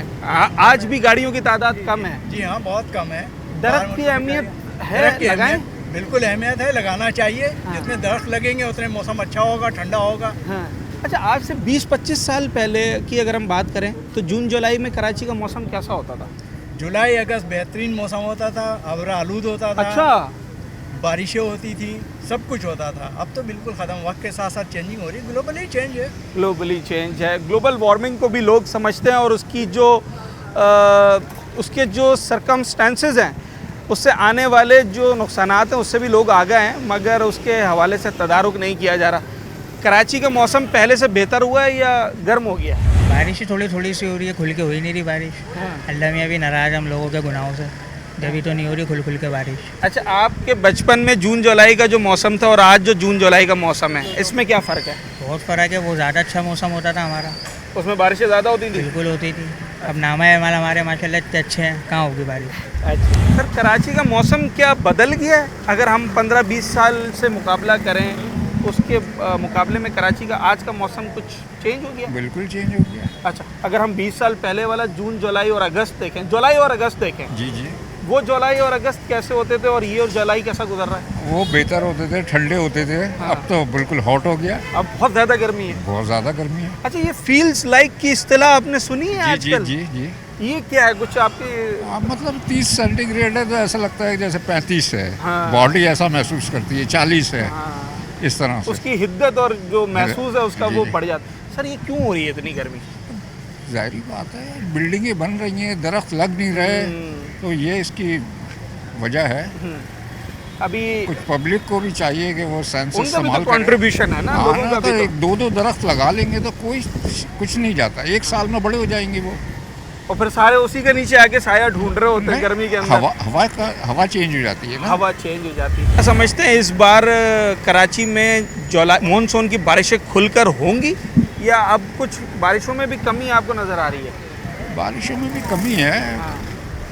A: आज भी गाड़ियों की तादाद कम है।
G: जी हाँ, बहुत कम है।
A: दरख्त की अहमियत है,
G: दरख्त की
A: लगाएं?
G: अहमियत बिल्कुल अहमियत है, लगाना चाहिए। जितने दरख्त लगेंगे उतने मौसम अच्छा होगा, ठंडा होगा।
A: हाँ। अच्छा, आज से 20-25 साल पहले की अगर हम बात करें तो जून जुलाई में कराची का मौसम कैसा होता था?
G: जुलाई अगस्त बेहतरीन मौसम होता था, अब्र आलूद होता था।
A: अच्छा,
G: बारिशें होती थी, सब कुछ होता था। अब तो बिल्कुल ख़त्म। वक्त के साथ साथ चेंजिंग हो रही है, ग्लोबली चेंज है।
A: ग्लोबली चेंज है। ग्लोबल वार्मिंग को भी लोग समझते हैं और उसकी जो उसके जो सरकमस्टेंसेस हैं, उससे आने वाले जो नुकसानात हैं, उससे भी लोग आगाह हैं, मगर उसके हवाले से तदारुक नहीं किया जा रहा। कराची का मौसम पहले से बेहतर हुआ है या गर्म हो गया?
H: बारिश ही थोड़ी थोड़ी सी हो रही है, खुल के हो ही नहीं रही बारिश। अल्लाह मियाँ भी नाराज़ हम लोगों के गुनाहों से, जब तो नहीं हो रही खुल के बारिश।
A: अच्छा, आपके बचपन में जून जुलाई का जो मौसम था और आज जो जून जुलाई का मौसम है, इसमें क्या फ़र्क है?
H: बहुत फ़र्क है। वो ज़्यादा अच्छा मौसम होता था हमारा,
A: उसमें बारिशें ज़्यादा होती थी?
H: बिल्कुल होती थी। अब नामा है हमारे माशाल्लाह इतने अच्छे हैं, कहाँ होगी बारिश।
A: अच्छा सर, कराची का मौसम क्या बदल गया है? अगर हम 15-20 साल से मुकाबला करें, उसके मुकाबले में कराची का आज का मौसम कुछ चेंज हो गया?
I: बिल्कुल चेंज हो गया।
A: अच्छा, अगर हम 20 साल पहले वाला जून जुलाई और अगस्त देखें, जुलाई और अगस्त देखें,
I: जी जी,
A: वो जुलाई और अगस्त कैसे होते थे और ये और जुलाई कैसा गुजर रहा है?
I: वो बेहतर होते थे, ठंडे होते थे। अब तो बिल्कुल हॉट हो गया,
A: अब बहुत ज़्यादा गर्मी है।
I: बहुत ज़्यादा गर्मी है।
A: अच्छा, ये फील्स लाइक की इस्तिलाह आपने सुनी है
I: जी जी
A: आजकल?
I: जी जी।
A: ये क्या है? कुछ आपकी
I: अब मतलब 30 सेंटीग्रेड है तो ऐसा लगता है जैसे 35 है।
A: हाँ।
I: बॉडी ऐसा महसूस करती है 40 है, इस तरह से।
A: उसकी हिद्दत और जो महसूस है उसका
I: जी,
A: वो
I: जी।
A: बढ़ जाता है। सर, ये क्यों हो रही है इतनी गर्मी?
I: जाहिर बात है, बिल्डिंगें बन रही हैं, दरख्त लग नहीं रहे, तो ये इसकी वजह है।
A: अभी
I: कुछ पब्लिक को भी चाहिए कि वो सेंस
A: उनका भी
I: इस्तेमाल
A: तो कंट्रीब्यूशन है ना,
I: हाँ
A: लोगों
I: ना,
A: का
I: तो
A: भी तो।
I: 1-2 दरख्त लगा लेंगे तो कोई कुछ नहीं जाता, 1 साल में बड़े हो जाएंगे वो।
A: और फिर सारे उसी के नीचे आके साया ढूंढ रहे होते हैं
I: नहीं,
A: गर्मी के अंदर।
I: हवा चेंज हो जाती है ना।
A: हवा चेंज हो जाती है। समझते हैं इस बार कराची में मानसून की बारिशें खुलकर होंगी या अब कुछ बारिशों में भी कमी आपको नज़र आ रही है?
I: बारिशों में भी कमी है,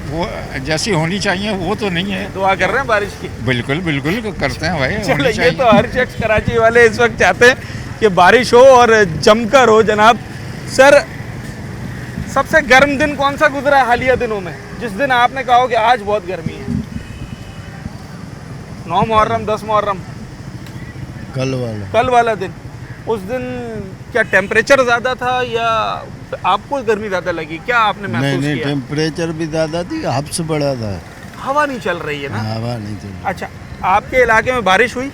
I: वो जैसी होनी चाहिए वो तो नहीं है।
A: दुआ कर रहे हैं बारिश की?
I: बिल्कुल बिल्कुल करते हैं भाई,
A: चलो,
I: होनी
A: ये
I: चाहिए।
A: तो हर शख्स कराची वाले इस वक्त चाहते हैं कि बारिश हो और जमकर हो। जनाब सर, सबसे गर्म दिन कौन सा गुजरा है हालिया दिनों में, जिस दिन आपने कहा हो कि आज बहुत गर्मी है? 9 मुहर्रम, 10 मुहर्रम, कल वाला दिन। उस दिन क्या टेम्परेचर ज़्यादा था या आपको गर्मी ज़्यादा लगी? क्या आपने महसूस किया?
J: टेम्परेचर भी ज़्यादा थी, हब्स बड़ा था।
A: हवा नहीं चल रही है ना?
J: हवा नहीं चल रही।
A: अच्छा, आपके इलाके में बारिश हुई?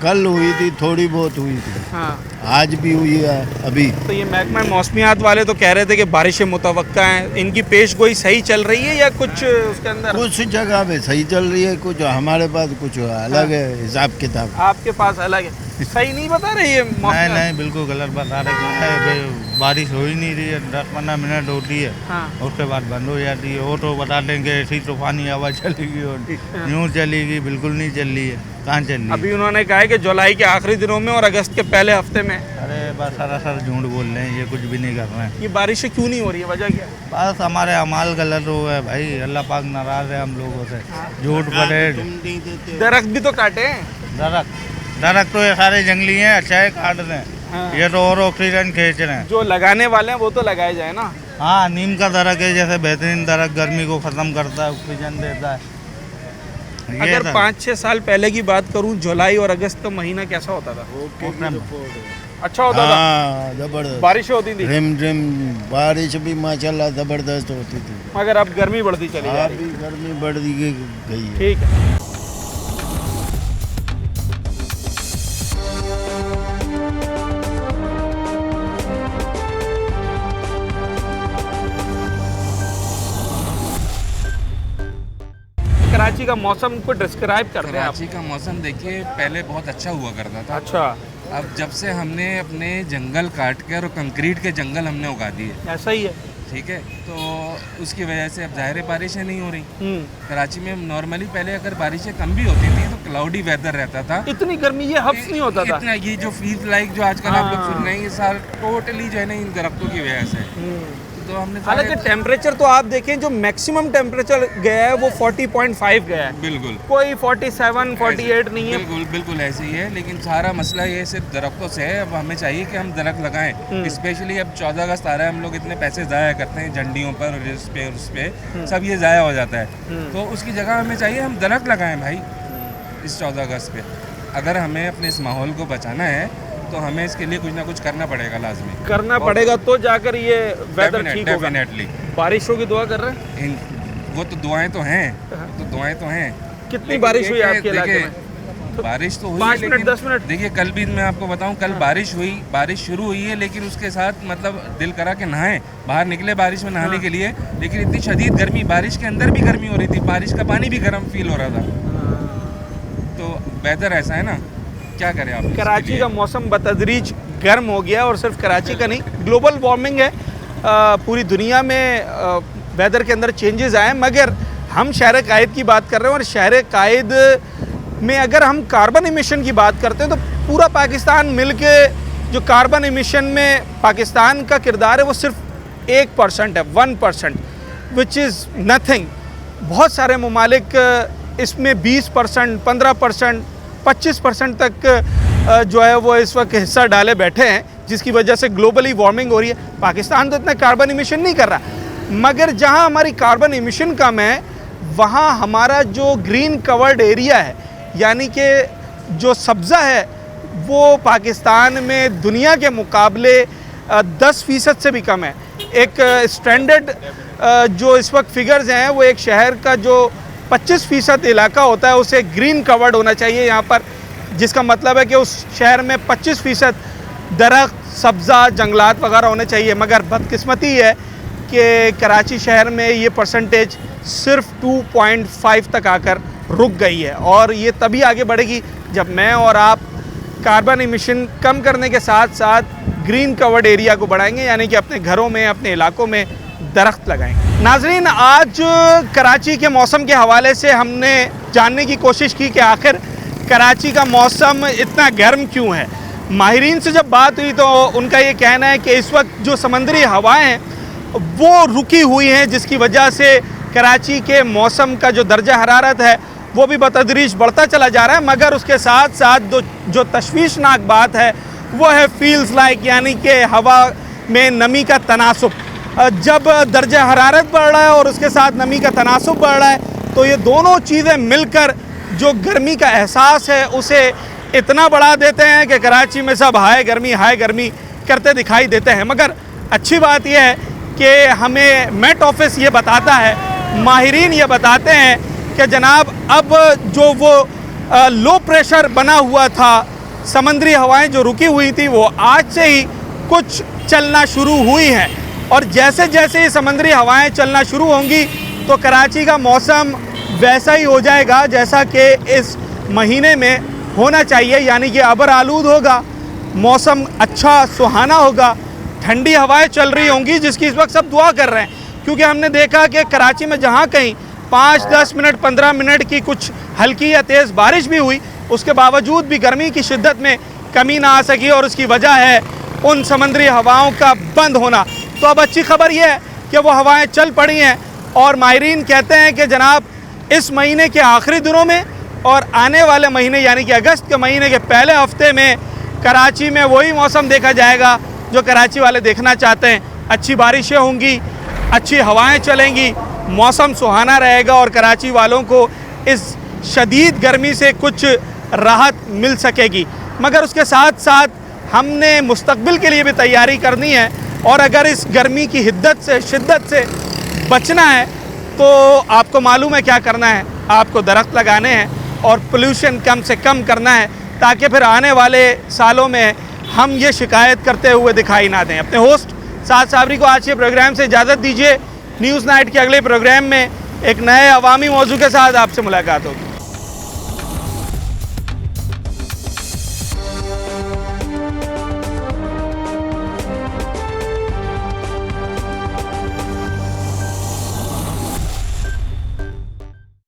J: कल हुई थी, थोड़ी बहुत हुई थी।
A: हाँ,
J: आज भी हुई है अभी।
A: तो ये महकमा मौसमियात वाले तो कह रहे थे कि बारिशें मुतवक्का हैं। इनकी पेश गोई सही चल रही है या कुछ उसके अंदर?
J: कुछ जगह पे सही चल रही है, कुछ हमारे पास कुछ अलग है हिसाब किताब।
A: आपके पास अलग है, सही नहीं बता रही है मौसमियात?
K: नहीं, बिल्कुल गलत बता रहे हैं। बारिश हो ही नहीं रही है, 10-15 मिनट होती है,
A: हाँ।
K: उसके बाद बंद हो जाती है। वो तो बता देंगे ऐसी तूफानी हवा चलेगी और यूँ चलेगी, बिल्कुल नहीं चल रही है। कहाँ चल रही है?
A: अभी उन्होंने कहा है कि जुलाई के आखिरी दिनों में और अगस्त के पहले हफ्ते में।
K: अरे बस सरासर झूठ बोल रहे हैं, ये कुछ भी नहीं कर रहे हैं।
A: ये बारिशें क्यों नहीं हो रही है, वजह क्या है?
K: बस हमारे अमाल गलत हो गए भाई, अल्लाह पाक नाराज है हम लोगों से। झूठ पड़े,
A: दरख्त भी तो काटे हैं।
K: दरख्त तो ये सारे जंगली हैं, अच्छा है काट दें।
A: हाँ।
K: ये तो और ऑक्सीजन खींच रहे हैं।
A: जो लगाने वाले हैं वो तो लगाए जाए ना।
K: हाँ, नीम का दरख्त है जैसे बेहतरीन दरख्त, गर्मी को ख़त्म करता है, ऑक्सीजन देता है। ये
A: अगर 5-6 साल पहले की बात करूं, जुलाई और अगस्त का महीना कैसा होता था? अच्छा होता था,
J: हाँ, जबरदस्त
A: बारिशें होती थी,
J: रिम रिम बारिश भी माशाल्लाह जबरदस्त होती थी।
A: मगर अब गर्मी बढ़ती चली जा रही
J: अभी गर्मी बढ़ गई है।
A: ठीक है। कराची का मौसम को डिस्क्राइब करते हैं आप।
L: कराची का मौसम देखिए पहले बहुत अच्छा हुआ करता था।
A: अच्छा,
L: अब जब से हमने अपने जंगल काट कर और कंक्रीट के जंगल हमने उगा दिए,
A: ऐसा ही है।
L: ठीक है, तो उसकी वजह से अब ज़ाहिर बारिशें नहीं हो रही। कराची में नॉर्मली पहले अगर बारिशें कम भी होती थी तो क्लाउडी वेदर रहता था।
A: इतनी गर्मी ये हफ्स नहीं होता था।
L: इतना ये जो फील लाइक जो आजकल आप लोग सुन रहे हैं, ये सारा टोटली जो है ना इन दरख्तों की वजह से। तो हमने
A: हालांकि टेम्परेचर तो आप देखें, जो मैक्सिमम टेम्परेचर गया है वो 40.5 गया है।
L: बिल्कुल,
A: कोई 47, 48 नहीं है।
L: बिल्कुल बिल्कुल ऐसे ही है। लेकिन सारा मसला ये सिर्फ दरख्तों से है। अब हमें चाहिए कि हम दरख्त लगाएं। स्पेशली अब 14 अगस्त आ रहा है, हम लोग इतने पैसे ज़ाया करते हैं झंडियों पर और इस पे और उस पे, सब ये ज़ाया हो जाता है। तो उसकी जगह हमें चाहिए हम दरख्त लगाएं भाई इस 14 अगस्त पे। अगर हमें अपने इस माहौल को बचाना है तो हमें इसके लिए कुछ ना कुछ करना पड़ेगा, लाजमी
A: करना पड़ेगा, तो जाकर ये वेदर ठीक होगा।
L: डेफिनेटली
A: बारिशों की दुआ कर रहे हैं।
L: वो तो दुआएं तो हैं,
A: कितनी बारिश हुई आपके इलाके में?
L: बारिश तो हुई
A: 5
L: है,
A: मिनट 10 मिनट।
L: देखिए कल भी मैं आपको बताऊं, कल बारिश हुई, बारिश शुरू हुई है, लेकिन उसके साथ मतलब दिल करा कि नहाएं, बाहर निकले बारिश में नहाने के लिए, लेकिन इतनी शदीद गर्मी, बारिश के अंदर भी गर्मी हो रही थी, बारिश का पानी भी गर्म फील हो रहा था। तो वेदर ऐसा है ना, क्या करें आप।
A: कराची का मौसम बतदरीज गर्म हो गया, और सिर्फ कराची का नहीं, ग्लोबल वार्मिंग है, पूरी दुनिया में वेदर के अंदर चेंजेस आए। मगर हम शहर कायद की बात कर रहे हैं, और शहर कायद में अगर हम कार्बन इमिशन की बात करते हैं तो पूरा पाकिस्तान मिलके जो कार्बन इमिशन में पाकिस्तान का किरदार है वो सिर्फ 1% है, 1%, विच इज़ नथिंग। बहुत सारे ममालिक इसमें 20%, 15%, 25% तक जो है वो इस वक्त हिस्सा डाले बैठे हैं, जिसकी वजह से ग्लोबली वार्मिंग हो रही है। पाकिस्तान तो इतना कार्बन इमिशन नहीं कर रहा, मगर जहां हमारी कार्बन इमिशन कम है वहां हमारा जो ग्रीन कवर्ड एरिया है, यानी कि जो सब्ज़ा है, वो पाकिस्तान में दुनिया के मुकाबले 10% से भी कम है। एक स्टैंडर्ड जो इस वक्त फिगर्स हैं, वो एक शहर का जो 25% इलाका होता है उसे ग्रीन कवर्ड होना चाहिए यहाँ पर, जिसका मतलब है कि उस शहर में 25% दरख्त, सब्ज़ा, जंगलात वगैरह होने चाहिए। मगर बदकिस्मती है कि कराची शहर में ये परसेंटेज सिर्फ 2.5 तक आकर रुक गई है, और ये तभी आगे बढ़ेगी जब मैं और आप कार्बन इमिशन कम करने के साथ साथ ग्रीन कवर्ड एरिया को बढ़ाएंगे, यानी कि अपने घरों में, अपने इलाकों में दरख्त लगाएंगे। नाजरीन, आज कराची के मौसम के हवाले से हमने जानने की कोशिश की कि आखिर कराची का मौसम इतना गर्म क्यों है। माहिरीन से जब बात हुई तो उनका ये कहना है कि इस वक्त जो समंदरी हवाएं हैं वो रुकी हुई हैं, जिसकी वजह से कराची के मौसम का जो दर्जा हरारत है वो भी बतदरीज बढ़ता चला जा रहा है। मगर उसके साथ साथ जो तशवीशनाक बात है वो है फील्स लाइक, यानी कि हवा में नमी का तनासुब। जब दर्जा हरारत बढ़ रहा है और उसके साथ नमी का तनासुब बढ़ रहा है तो ये दोनों चीज़ें मिलकर जो गर्मी का एहसास है उसे इतना बढ़ा देते हैं कि कराची में सब हाय गर्मी करते दिखाई देते हैं। मगर अच्छी बात यह है कि हमें मेट ऑफिस ये बताता है, माहिरीन ये बताते हैं कि जनाब अब जो वो लो प्रेशर बना हुआ था, समंदरी हवाएं जो रुकी हुई थी वो आज से ही कुछ चलना शुरू हुई हैं। और जैसे जैसे ये समंदरी हवाएं चलना शुरू होंगी तो कराची का मौसम वैसा ही हो जाएगा जैसा कि इस महीने में होना चाहिए, यानी कि अबर आलूद होगा, मौसम अच्छा सुहाना होगा, ठंडी हवाएं चल रही होंगी, जिसकी इस वक्त सब दुआ कर रहे हैं। क्योंकि हमने देखा कि कराची में जहाँ कहीं 5-10 मिनट 15 मिनट की कुछ हल्की या तेज़ बारिश भी हुई, उसके बावजूद भी गर्मी की शिद्दत में कमी ना आ सकी, और उसकी वजह है उन समंदरी हवाओं का बंद होना। तो अब अच्छी खबर यह है कि वो हवाएं चल पड़ी हैं और माहिरीन कहते हैं कि जनाब इस महीने के आखिरी दिनों में और आने वाले महीने यानी कि अगस्त के महीने के पहले हफ्ते में कराची में वही मौसम देखा जाएगा जो कराची वाले देखना चाहते हैं। अच्छी बारिशें होंगी, अच्छी हवाएं चलेंगी, मौसम सुहाना रहेगा और कराची वालों को इस शदीद गर्मी से कुछ राहत मिल सकेगी। मगर उसके साथ साथ हमने मुस्तकबिल के लिए भी तैयारी करनी है, और अगर इस गर्मी की शिद्दत से बचना है तो आपको मालूम है क्या करना है, आपको दरख्त लगाने हैं और पोल्यूशन कम से कम करना है, ताकि फिर आने वाले सालों में हम ये शिकायत करते हुए दिखाई ना दें। अपने होस्ट साद साबरी को आज के प्रोग्राम से इजाज़त दीजिए। न्यूज़ नाइट के अगले प्रोग्राम में एक नए अवामी मौजू के साथ आपसे मुलाकात होगी।